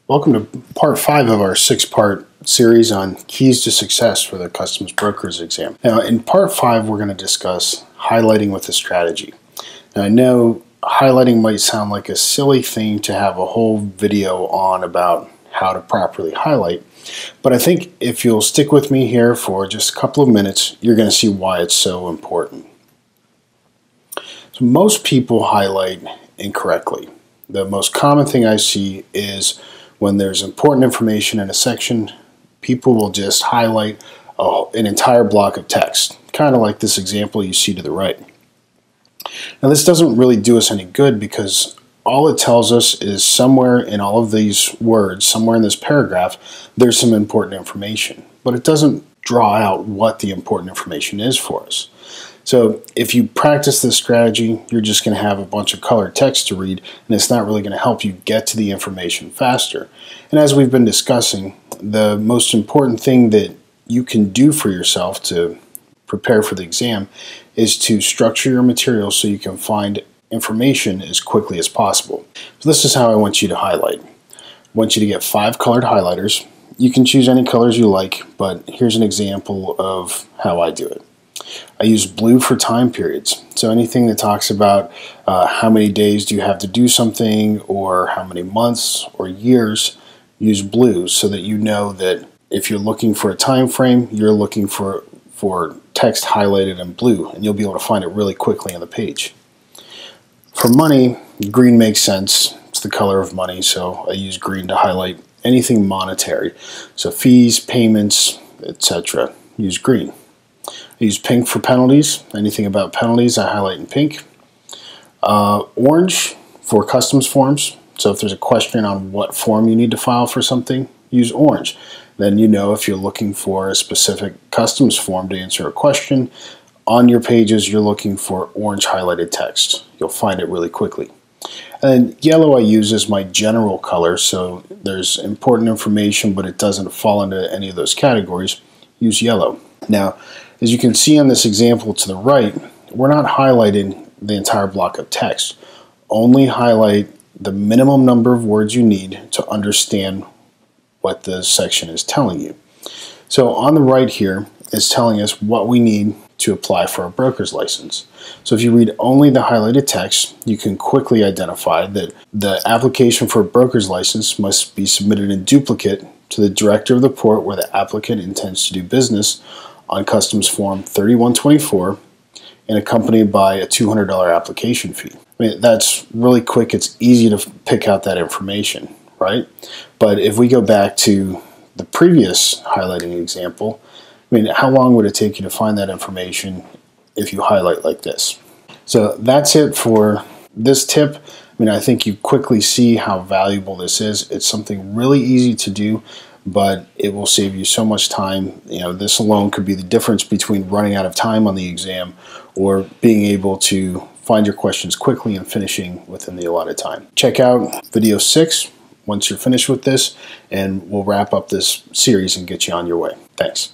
Welcome to part 5 of our 6-part series on keys to success for the customs broker's exam. Now in part 5 we're going to discuss highlighting with a strategy. Now I know highlighting might sound like a silly thing to have a whole video on about how to properly highlight, but I think if you'll stick with me here for just a couple of minutes, you're going to see why it's so important. So most people highlight incorrectly. The most common thing I see is when there's important information in a section, people will just highlight an entire block of text, kind of like this example you see to the right. Now this doesn't really do us any good because all it tells us is somewhere in all of these words, somewhere in this paragraph, there's some important information, but it doesn't draw out what the important information is for us. So if you practice this strategy, you're just going to have a bunch of colored text to read, and it's not really going to help you get to the information faster. And as we've been discussing, the most important thing that you can do for yourself to prepare for the exam is to structure your material so you can find information as quickly as possible. So this is how I want you to highlight. I want you to get 5 colored highlighters. You can choose any colors you like, but here's an example of how I do it. I use blue for time periods. So anything that talks about how many days do you have to do something, or how many months or years, use blue so that you know that if you're looking for a time frame, you're looking for text highlighted in blue, and you'll be able to find it really quickly on the page. For money, green makes sense. It's the color of money, so I use green to highlight anything monetary. So fees, payments, etc. Use green. I use pink for penalties. Anything about penalties I highlight in pink. Orange for customs forms. So if there's a question on what form you need to file for something, use orange. Then you know if you're looking for a specific customs form to answer a question, on your pages you're looking for orange highlighted text. You'll find it really quickly. And then yellow I use as my general color, so there's important information but it doesn't fall into any of those categories. Use yellow. Now, as you can see on this example to the right, we're not highlighting the entire block of text. Only highlight the minimum number of words you need to understand what the section is telling you. So on the right here is telling us what we need to apply for a broker's license. So if you read only the highlighted text, you can quickly identify that the application for a broker's license must be submitted in duplicate to the director of the port where the applicant intends to do business on Customs Form 3124 and accompanied by a $200 application fee. I mean, that's really quick. It's easy to pick out that information, right? But if we go back to the previous highlighting example, I mean, how long would it take you to find that information if you highlight like this? So that's it for this tip. I mean, I think you quickly see how valuable this is. It's something really easy to do, but it will save you so much time. You know, this alone could be the difference between running out of time on the exam or being able to find your questions quickly and finishing within the allotted time. Check out video 6 once you're finished with this, and we'll wrap up this series and get you on your way. Thanks.